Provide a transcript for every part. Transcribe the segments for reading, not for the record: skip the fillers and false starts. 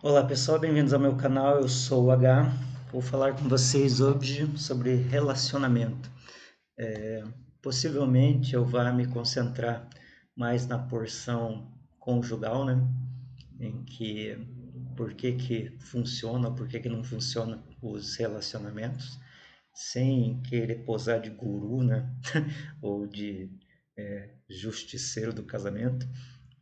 Olá pessoal, bem-vindos ao meu canal, eu sou o H. Vou falar com vocês hoje sobre relacionamento. Possivelmente eu vá me concentrar mais na porção conjugal, né? Em que por que funciona, por que não funciona os relacionamentos, sem querer posar de guru, né? Ou de justiceiro do casamento.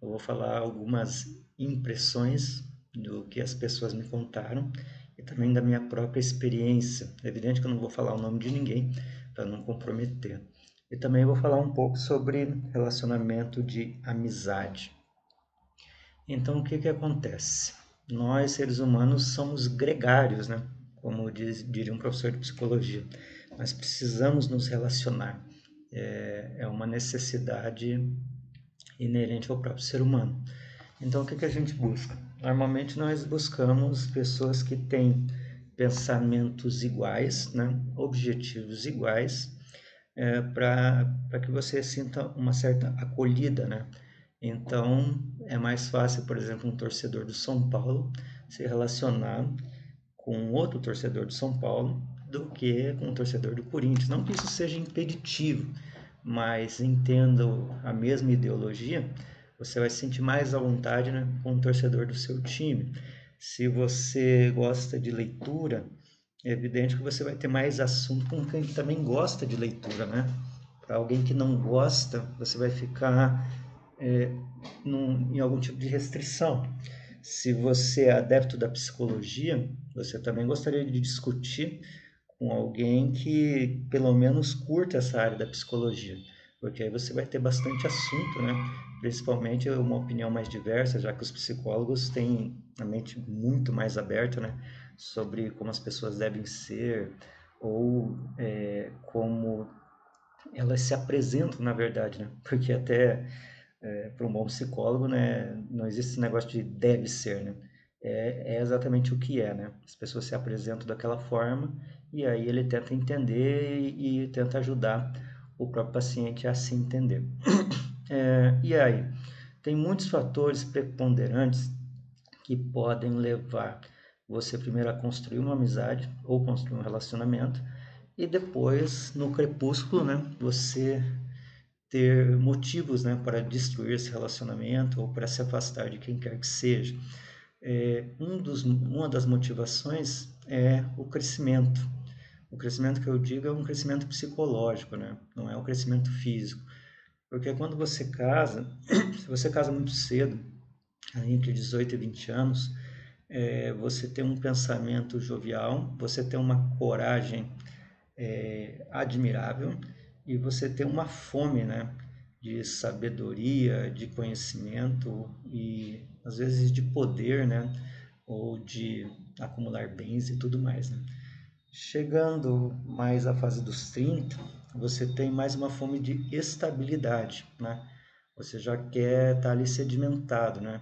Eu vou falar algumas impressões do que as pessoas me contaram e também da minha própria experiência. É evidente que eu não vou falar o nome de ninguém para não comprometer. E também vou falar um pouco sobre relacionamento de amizade. Então, o que que acontece? Nós, seres humanos, somos gregários, né? Como diria um professor de psicologia. Nós precisamos nos relacionar. É uma necessidade inerente ao próprio ser humano. Então, o que que a gente busca? Normalmente nós buscamos pessoas que têm pensamentos iguais, né? Objetivos iguais, para que você sinta uma certa acolhida, né? Então, é mais fácil, por exemplo, um torcedor do São Paulo se relacionar com outro torcedor do São Paulo do que com um torcedor do Corinthians. Não que isso seja impeditivo, mas entendam a mesma ideologia, você vai se sentir mais à vontade, né, com o torcedor do seu time. Se você gosta de leitura, é evidente que você vai ter mais assunto com quem também gosta de leitura, né? Para alguém que não gosta, você vai ficar é, em algum tipo de restrição. Se você é adepto da psicologia, você também gostaria de discutir com alguém que pelo menos curta essa área da psicologia, porque aí você vai ter bastante assunto, né? Principalmente uma opinião mais diversa, já que os psicólogos têm a mente muito mais aberta, né? Sobre como as pessoas devem ser ou como elas se apresentam, na verdade, né? Porque até para um bom psicólogo, né, não existe esse negócio de deve ser, né? É exatamente o que é, né? As pessoas se apresentam daquela forma e aí ele tenta entender e tenta ajudar o próprio paciente a se entender. E aí, tem muitos fatores preponderantes que podem levar você primeiro a construir uma amizade ou construir um relacionamento e depois, no crepúsculo, né, você ter motivos, né, para destruir esse relacionamento ou para se afastar de quem quer que seja. Uma das motivações é o crescimento. O crescimento que eu digo é um crescimento psicológico, né? Não é o crescimento físico. Porque quando você casa, se você casa muito cedo, entre 18 e 20 anos, você tem um pensamento jovial, você tem uma coragem admirável e você tem uma fome, né, de sabedoria, de conhecimento e às vezes de poder, né, ou de acumular bens e tudo mais, né? Chegando mais à fase dos 30, você tem mais uma fome de estabilidade, né? Você já quer estar ali sedimentado, né?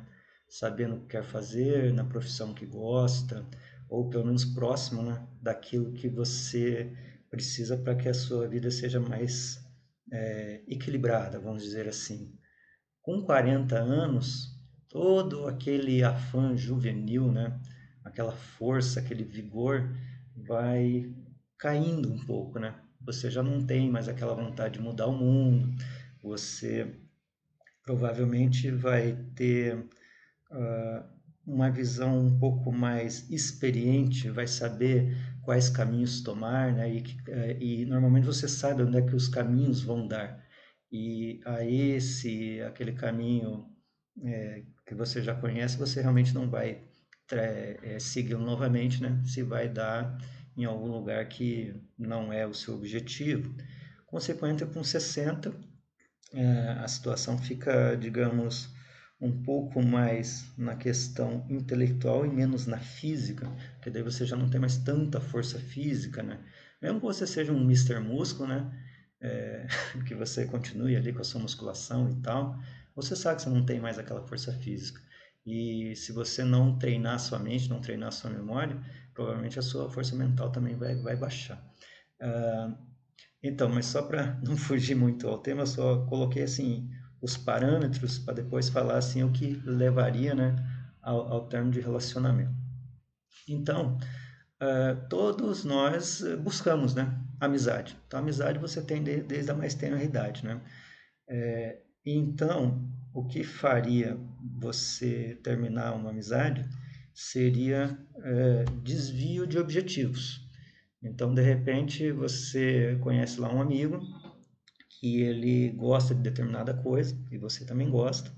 Sabendo o que quer fazer, na profissão que gosta, ou pelo menos próximo, né, daquilo que você precisa para que a sua vida seja mais equilibrada, vamos dizer assim. Com 40 anos, todo aquele afã juvenil, né, aquela força, aquele vigor vai caindo um pouco, né? Você já não tem mais aquela vontade de mudar o mundo, você provavelmente vai ter uma visão um pouco mais experiente, vai saber quais caminhos tomar, né? E normalmente você sabe onde é que os caminhos vão dar. E aí, se aquele caminho que você já conhece, você realmente não vai segui-lo novamente, né? Se vai dar em algum lugar que não é o seu objetivo. Consequente, com 60, a situação fica, digamos, um pouco mais na questão intelectual e menos na física, porque daí você já não tem mais tanta força física, né? Mesmo que você seja um Mister Músculo, né? Que você continue ali com a sua musculação e tal, você sabe que você não tem mais aquela força física. E se você não treinar a sua mente, não treinar a sua memória, provavelmente a sua força mental também vai baixar. Ah, então, mas só para não fugir muito ao tema, eu só coloquei assim os parâmetros para depois falar assim o que levaria, né, ao término de relacionamento. Então, todos nós buscamos, né, amizade. Então, amizade você tem desde a mais tenra idade, né? Então, o que faria você terminar uma amizade seria desvio de objetivos. Então, de repente, você conhece lá um amigo que ele gosta de determinada coisa e você também gosta,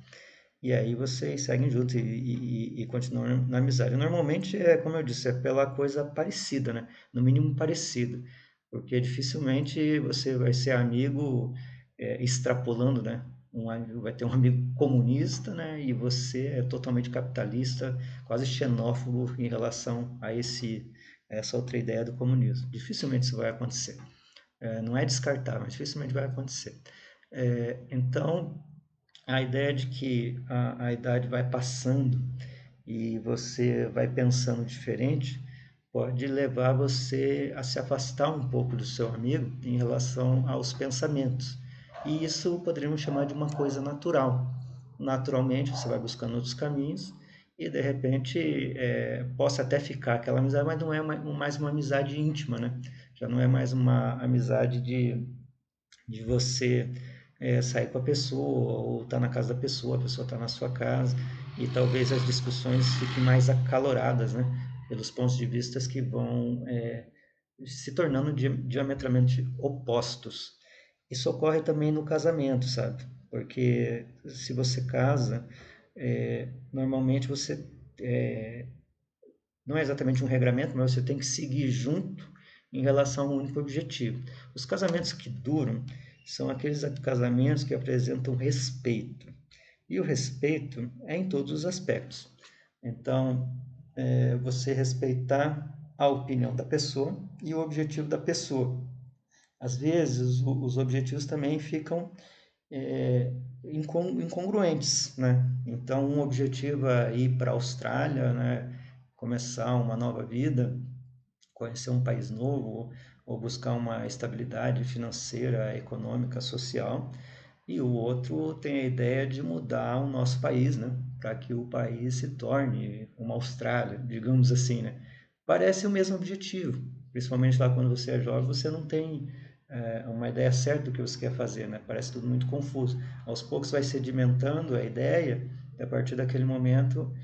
e aí vocês seguem juntos e continuam na amizade. Normalmente, como eu disse, é pela coisa parecida, né? No mínimo parecida, porque dificilmente você vai ser amigo extrapolando, né? Vai ter um amigo comunista, né? E você é totalmente capitalista, quase xenófobo em relação a essa outra ideia do comunismo. Dificilmente isso vai acontecer. Não é descartável, mas dificilmente vai acontecer. Então, a ideia de que a idade vai passando e você vai pensando diferente pode levar você a se afastar um pouco do seu amigo em relação aos pensamentos. E isso poderíamos chamar de uma coisa natural. Naturalmente, você vai buscando outros caminhos e, de repente, possa até ficar aquela amizade, mas não é mais uma amizade íntima, né? Já não é mais uma amizade de você sair com a pessoa ou estar na casa da pessoa, a pessoa está na sua casa e talvez as discussões fiquem mais acaloradas, né? Pelos pontos de vista que vão se tornando diametralmente opostos. Isso ocorre também no casamento, sabe? Porque se você casa, normalmente você não é exatamente um regramento, mas você tem que seguir junto em relação a um único objetivo. Os casamentos que duram são aqueles casamentos que apresentam respeito. E o respeito é em todos os aspectos. Então, você respeitar a opinião da pessoa e o objetivo da pessoa. Às vezes, os objetivos também ficam incongruentes, né? Então, um objetivo é ir para a Austrália, né? Começar uma nova vida, conhecer um país novo ou buscar uma estabilidade financeira, econômica, social. E o outro tem a ideia de mudar o nosso país, né? Para que o país se torne uma Austrália, digamos assim, né? Parece o mesmo objetivo, principalmente lá quando você é jovem, você não tem uma ideia certa do que você quer fazer, né? Parece tudo muito confuso. Aos poucos vai sedimentando a ideia e a partir daquele momento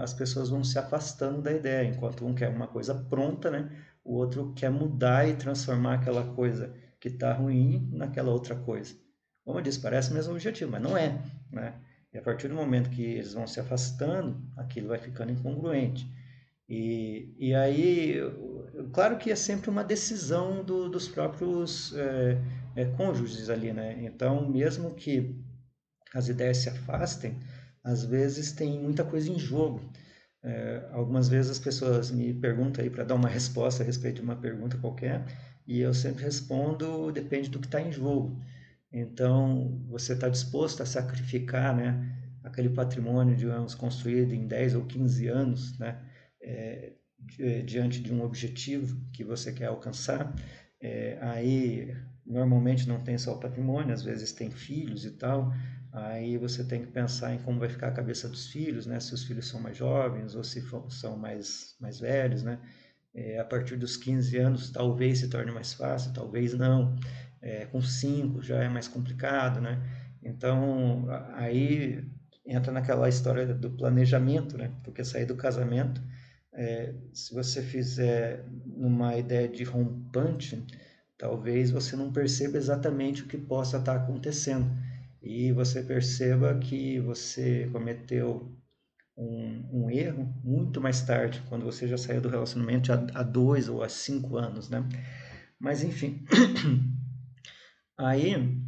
as pessoas vão se afastando da ideia, enquanto um quer uma coisa pronta, né? O outro quer mudar e transformar aquela coisa que está ruim naquela outra coisa. Como eu disse, parece o mesmo objetivo, mas não é, né? E a partir do momento que eles vão se afastando, aquilo vai ficando incongruente. E aí, claro que é sempre uma decisão dos próprios cônjuges ali, né? Então, mesmo que as ideias se afastem, às vezes tem muita coisa em jogo. Algumas vezes as pessoas me perguntam aí para dar uma resposta a respeito de uma pergunta qualquer, e eu sempre respondo, depende do que está em jogo. Então, você está disposto a sacrificar, né, aquele patrimônio, digamos, construído em 10 ou 15 anos, né, diante de um objetivo que você quer alcançar. Aí, normalmente não tem só o patrimônio, às vezes tem filhos e tal. Aí você tem que pensar em como vai ficar a cabeça dos filhos, né, se os filhos são mais jovens ou se são mais velhos, né. A partir dos 15 anos talvez se torne mais fácil, talvez não. Com 5 já é mais complicado, né? Então, aí entra naquela história do planejamento, né? Porque sair do casamento, se você fizer numa ideia de rompante, talvez você não perceba exatamente o que possa estar acontecendo. E você perceba que você cometeu um erro muito mais tarde, quando você já saiu do relacionamento há 2 ou há 5 anos, né? Mas enfim, aí,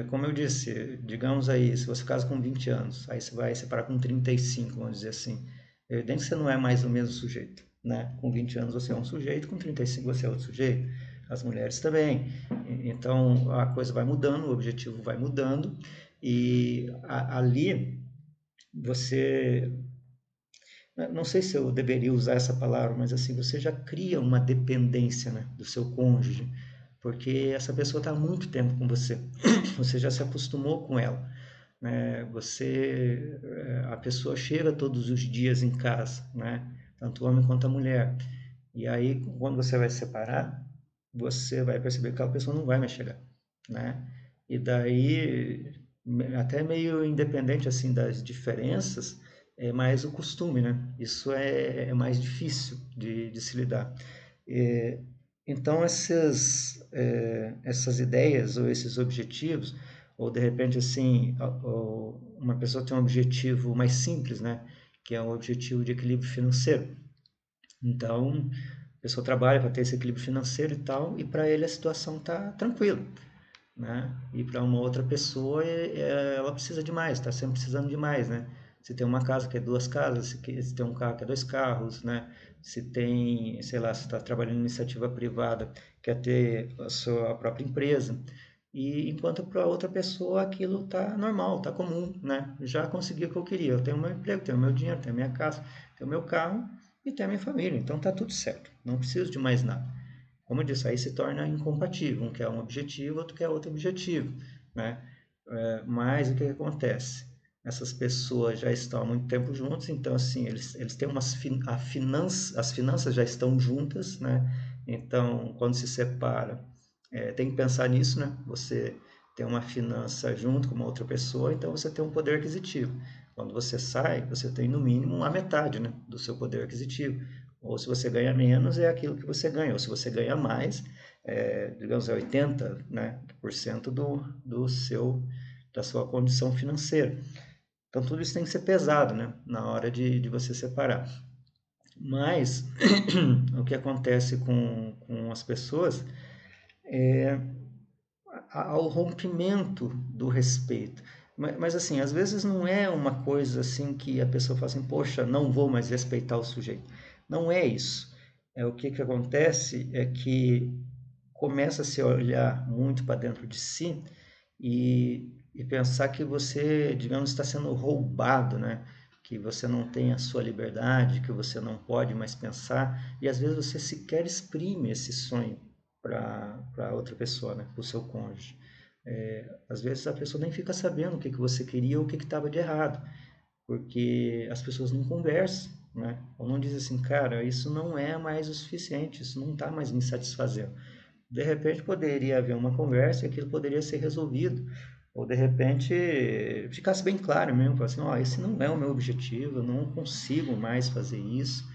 como eu disse, digamos aí, se você casa com 20 anos, aí você vai separar com 35, vamos dizer assim, é evidente que você não é mais o mesmo sujeito, né? Com 20 anos você é um sujeito, com 35 você é outro sujeito, as mulheres também. Então a coisa vai mudando, o objetivo vai mudando, e ali você, não sei se eu deveria usar essa palavra, mas assim, você já cria uma dependência, né, do seu cônjuge, porque essa pessoa está há muito tempo com você, você já se acostumou com ela. né? A pessoa chega todos os dias em casa, né? Tanto o homem quanto a mulher. E aí, quando você vai separar, você vai perceber que aquela pessoa não vai mais chegar, né? E daí, até meio independente assim das diferenças, é mais o costume, né? Isso é mais difícil de se lidar. É, então, essas ideias ou esses objetivos, ou de repente assim, uma pessoa tem um objetivo mais simples, né? Que é um objetivo de equilíbrio financeiro. Então, a pessoa trabalha para ter esse equilíbrio financeiro e tal, e para ele a situação está tranquila, né? E para uma outra pessoa, ela precisa de mais, está sempre precisando de mais, né? Se tem uma casa que é duas casas, se tem um carro que é dois carros, né? Se tem, sei lá, se está trabalhando em iniciativa privada, quer ter a sua própria empresa. E enquanto para outra pessoa aquilo está normal, está comum, né? Já consegui o que eu queria. Eu tenho meu emprego, tenho meu dinheiro, tenho minha casa, tenho meu carro e tenho minha família. Então está tudo certo. Não preciso de mais nada. Como eu disse, aí se torna incompatível. Um quer um objetivo, outro quer outro objetivo, né? Mas o que acontece? Essas pessoas já estão há muito tempo juntos, então assim, eles têm as finanças já estão juntas, né? Então, quando se separa, tem que pensar nisso, né? Você tem uma finança junto com uma outra pessoa, então você tem um poder aquisitivo. Quando você sai, você tem no mínimo a metade, né, do seu poder aquisitivo. Ou se você ganha menos, é aquilo que você ganha. Ou se você ganha mais, digamos, é 80, né, por cento da sua condição financeira. Então, tudo isso tem que ser pesado, né, na hora de você separar. Mas, o que acontece com as pessoas ao rompimento do respeito. Mas, assim, às vezes não é uma coisa assim que a pessoa fala assim, poxa, não vou mais respeitar o sujeito. Não é isso. O que acontece é que começa a se olhar muito para dentro de si e pensar que você, digamos, está sendo roubado, né? Que você não tem a sua liberdade, que você não pode mais pensar, e às vezes você sequer exprime esse sonho para outra pessoa, né? Para o seu cônjuge. Às vezes a pessoa nem fica sabendo o que você queria ou o que estava de errado, porque as pessoas não conversam, né? Ou não dizem assim, cara, isso não é mais o suficiente, isso não está mais me satisfazendo. De repente poderia haver uma conversa e aquilo poderia ser resolvido. Ou de repente ficasse bem claro mesmo, falar assim, ó, esse não é o meu objetivo, eu não consigo mais fazer isso.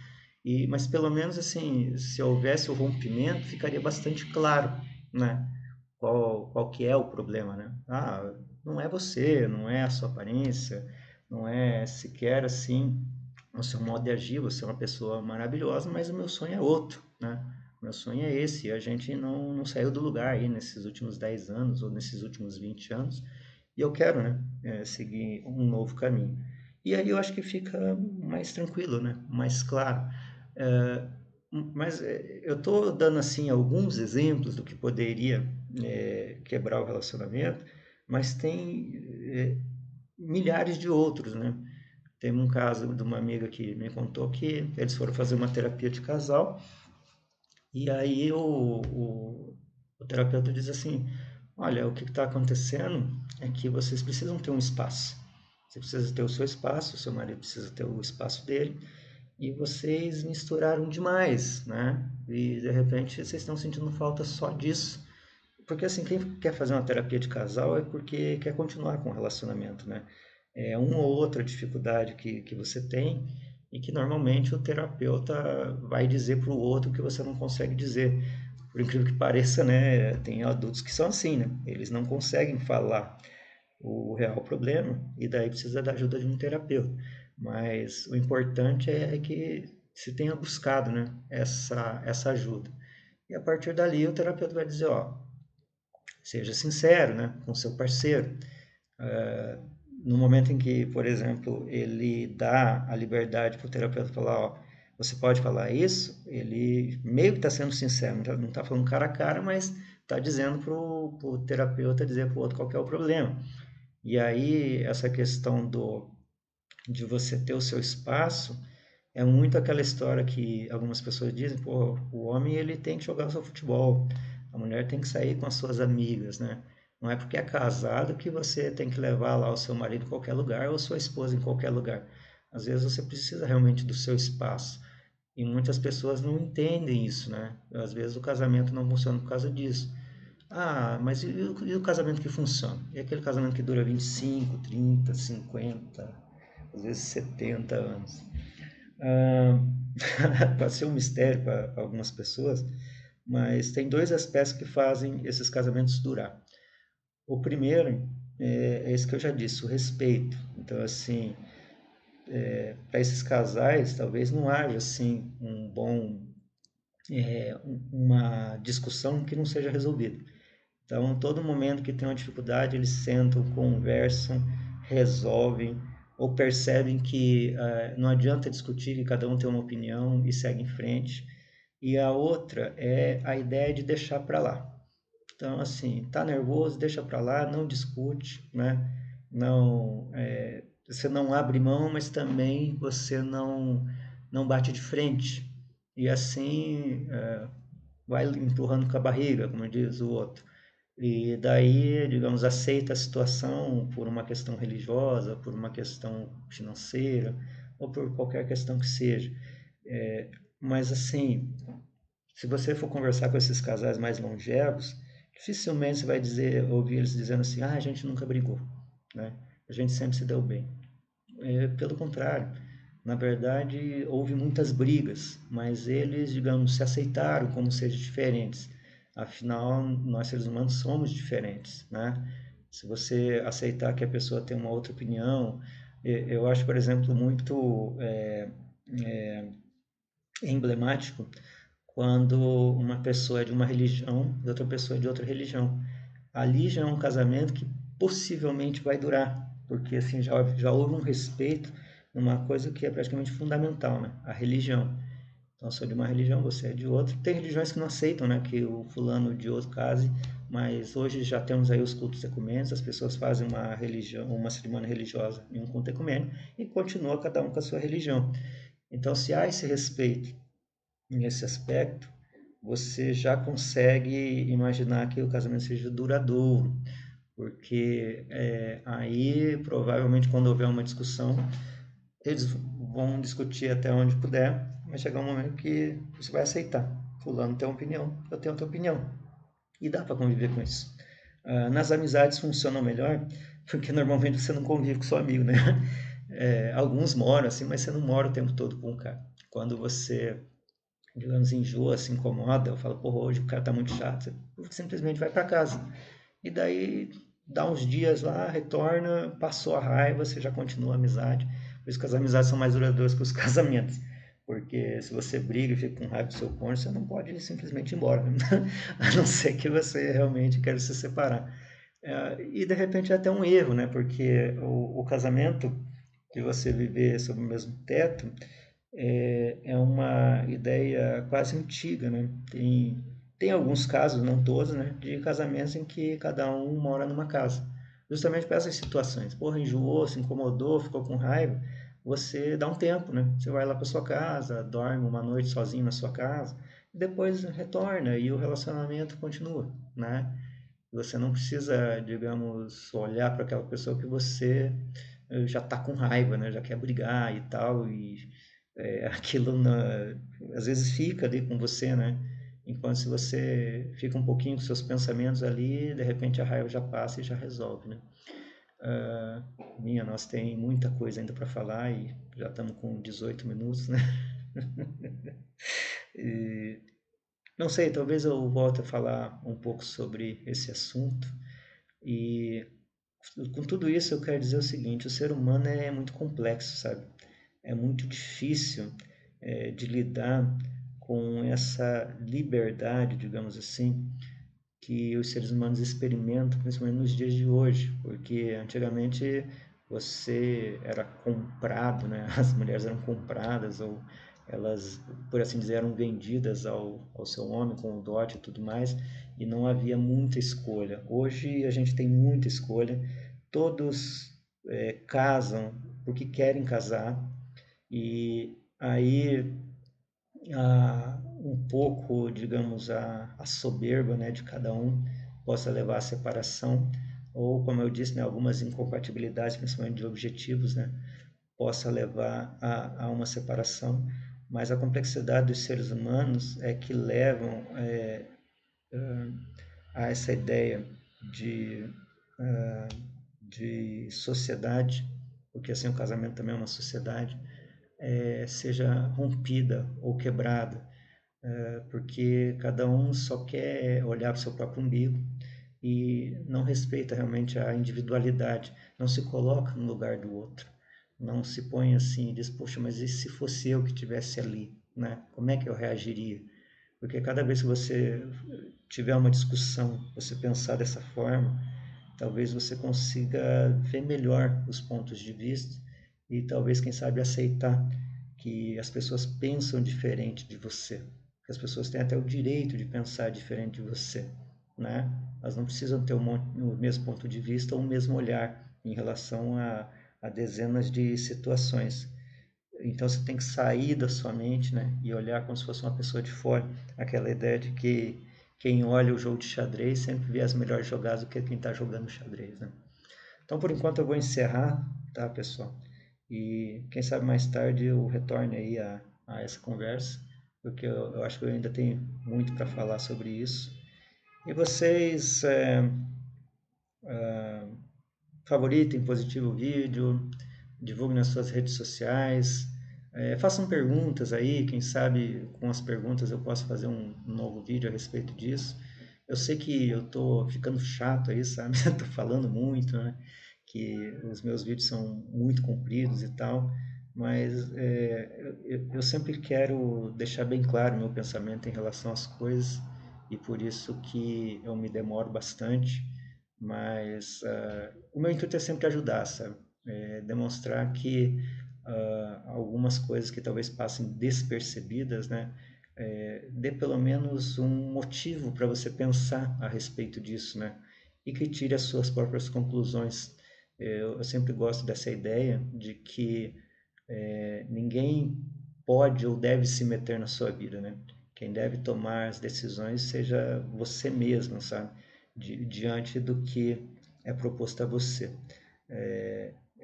Mas pelo menos assim, se houvesse o rompimento, ficaria bastante claro, né? Qual que é o problema, né? Ah, não é você, não é a sua aparência, não é sequer assim o seu modo de agir, você é uma pessoa maravilhosa, mas o meu sonho é outro, né? Meu sonho é esse, e a gente não saiu do lugar aí nesses últimos 10 anos ou nesses últimos 20 anos, e eu quero, né, seguir um novo caminho. E aí eu acho que fica mais tranquilo, né, mais claro. É, mas eu estou dando assim alguns exemplos do que poderia quebrar o relacionamento, mas tem milhares de outros, né? Tem um caso de uma amiga que me contou que eles foram fazer uma terapia de casal e aí o terapeuta diz assim, olha, o que está acontecendo é que vocês precisam ter um espaço. Você precisa ter o seu espaço, o seu marido precisa ter o espaço dele, e vocês misturaram demais, né? E de repente vocês estão sentindo falta só disso. Porque assim, quem quer fazer uma terapia de casal é porque quer continuar com o relacionamento, né? É uma ou outra dificuldade que você tem e que normalmente o terapeuta vai dizer para o outro que você não consegue dizer. Por incrível que pareça, né? Tem adultos que são assim, né? Eles não conseguem falar o real problema e daí precisa da ajuda de um terapeuta. Mas o importante é que se tenha buscado, né? Essa ajuda. E a partir dali o terapeuta vai dizer, ó, seja sincero, né, com seu parceiro. No momento em que, por exemplo, ele dá a liberdade para o terapeuta falar, ó, você pode falar isso, ele meio que está sendo sincero, não está falando cara a cara, mas está dizendo para o terapeuta dizer para o outro qual que é o problema. E aí, essa questão de você ter o seu espaço é muito aquela história que algumas pessoas dizem, pô, o homem ele tem que jogar o seu futebol, a mulher tem que sair com as suas amigas, né? Não é porque é casado que você tem que levar lá o seu marido em qualquer lugar ou sua esposa em qualquer lugar. Às vezes você precisa realmente do seu espaço. E muitas pessoas não entendem isso, né? Às vezes o casamento não funciona por causa disso. Ah, mas e o casamento que funciona? E aquele casamento que dura 25, 30, 50, às vezes 70 anos? Ah, pode ser um mistério para algumas pessoas, mas tem dois aspectos que fazem esses casamentos durar. O primeiro é esse que eu já disse, o respeito. Então, assim, para esses casais, talvez não haja assim uma discussão que não seja resolvida. Então, todo momento que tem uma dificuldade, eles sentam, conversam, resolvem, ou percebem que não adianta discutir, que cada um tem uma opinião e segue em frente. E a outra é a ideia de deixar para lá. Então, assim, tá nervoso, deixa para lá, não discute, né? Não, você não abre mão, mas também você não bate de frente. E assim, vai empurrando com a barriga, como diz o outro. E daí, digamos, aceita a situação por uma questão religiosa, por uma questão financeira, ou por qualquer questão que seja. Mas assim, se você for conversar com esses casais mais longevos, dificilmente você vai ouvir eles dizendo assim, ah, a gente nunca brigou, né? A gente sempre se deu bem. Pelo contrário, na verdade, houve muitas brigas, mas eles, digamos, se aceitaram como seres diferentes. Afinal, nós seres humanos somos diferentes, né? Se você aceitar que a pessoa tem uma outra opinião, eu acho, por exemplo, muito emblemático quando uma pessoa é de uma religião e outra pessoa é de outra religião. Ali já é um casamento que possivelmente vai durar, porque assim já houve um respeito numa coisa que é praticamente fundamental, né? A religião. Então, eu sou de uma religião, você é de outra. Tem religiões que não aceitam, né, que o fulano de outro case, mas hoje já temos aí os cultos ecumênicos, as pessoas fazem uma religião, uma cerimônia religiosa em um culto ecumênico e continua cada um com a sua religião. Então, se há esse respeito nesse aspecto, você já consegue imaginar que o casamento seja duradouro, porque aí provavelmente quando houver uma discussão, eles vão discutir até onde puder, vai chegar um momento que você vai aceitar. Fulano tem uma opinião, eu tenho outra opinião. E dá para conviver com isso. Nas amizades funcionam melhor, porque normalmente você não convive com seu amigo, né? Alguns moram assim, mas você não mora o tempo todo com o cara. Quando você, digamos, enjoa, se incomoda, eu falo, porra, hoje o cara tá muito chato, você simplesmente vai para casa. E daí dá uns dias lá, retorna, passou a raiva, você já continua a amizade. Por isso que as amizades são mais duradouras que os casamentos. Porque se você briga e fica com raiva do seu cônjuge, você não pode simplesmente ir embora, né? A não ser que você realmente queira se separar. E de repente é até um erro, né? Porque o casamento, de você viver sob o mesmo teto, é uma ideia quase antiga, né? Tem alguns casos, não todos, né, de casamentos em que cada um mora numa casa. Justamente para essas situações. Porra, enjoou, se incomodou, ficou com raiva. Você dá um tempo, né? Você vai lá para sua casa, dorme uma noite sozinho na sua casa, e depois retorna e o relacionamento continua, né? Você não precisa, digamos, olhar para aquela pessoa que você já está com raiva, né? Já quer brigar e tal, e aquilo às vezes fica ali com você, né? Enquanto se você fica um pouquinho com seus pensamentos ali, de repente a raiva já passa e já resolve, né? Nós tem muita coisa ainda para falar e já estamos com 18 minutos, né? E, não sei, talvez eu volte a falar um pouco sobre esse assunto. E com tudo isso eu quero dizer o seguinte: o ser humano é muito complexo, sabe? É muito difícil de lidar com essa liberdade, digamos assim, que os seres humanos experimentam, principalmente nos dias de hoje, porque antigamente você era comprado, né? As mulheres eram compradas ou elas, por assim dizer, eram vendidas ao seu homem com o dote e tudo mais, e não havia muita escolha. Hoje a gente tem muita escolha, todos casam porque querem casar, e aí um pouco, digamos, a soberba, né, de cada um. possa levar à separação, ou, como eu disse, né, algumas incompatibilidades, principalmente de objetivos, né, possa levar a uma separação, mas a complexidade dos seres humanos é que levam a essa ideia de, de sociedade, porque assim o casamento também é uma sociedade, seja rompida ou quebrada, porque cada um só quer olhar para o seu próprio umbigo e não respeita realmente a individualidade, não se coloca no lugar do outro, não se põe assim e diz, poxa, mas e se fosse eu que estivesse ali, né? Como é que eu reagiria? Porque cada vez que você tiver uma discussão, você pensar dessa forma, talvez você consiga ver melhor os pontos de vista e talvez, quem sabe, aceitar que as pessoas pensam diferente de você, que as pessoas têm até o direito de pensar diferente de você, né? Elas não precisam ter o mesmo ponto de vista ou o mesmo olhar em relação a dezenas de situações. Então você tem que sair da sua mente, né, e olhar como se fosse uma pessoa de fora. Aquela ideia de que quem olha o jogo de xadrez sempre vê as melhores jogadas do que quem está jogando xadrez, né? Então por enquanto eu vou encerrar, tá, pessoal? E quem sabe mais tarde eu retorne aí a essa conversa, porque eu acho que eu ainda tenho muito para falar sobre isso. E vocês favoritem, positivo o vídeo, divulguem nas suas redes sociais, façam perguntas aí, quem sabe com as perguntas eu posso fazer um novo vídeo a respeito disso. Eu sei que eu tô ficando chato aí, sabe? Tô falando muito, né? Que os meus vídeos são muito compridos e tal, mas eu sempre quero deixar bem claro o meu pensamento em relação às coisas e por isso que eu me demoro bastante, mas o meu intuito é sempre ajudar, sabe? Demonstrar que algumas coisas que talvez passem despercebidas, né? Dê pelo menos um motivo para você pensar a respeito disso, né? E que tire as suas próprias conclusões. Eu sempre gosto dessa ideia de que ninguém pode ou deve se meter na sua vida, né? Quem deve tomar as decisões seja você mesmo, sabe? Diante do que é proposto a você.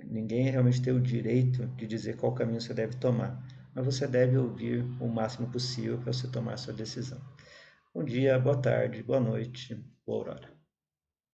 Ninguém realmente tem o direito de dizer qual caminho você deve tomar, mas você deve ouvir o máximo possível para você tomar a sua decisão. Bom dia, boa tarde, boa noite, boa hora.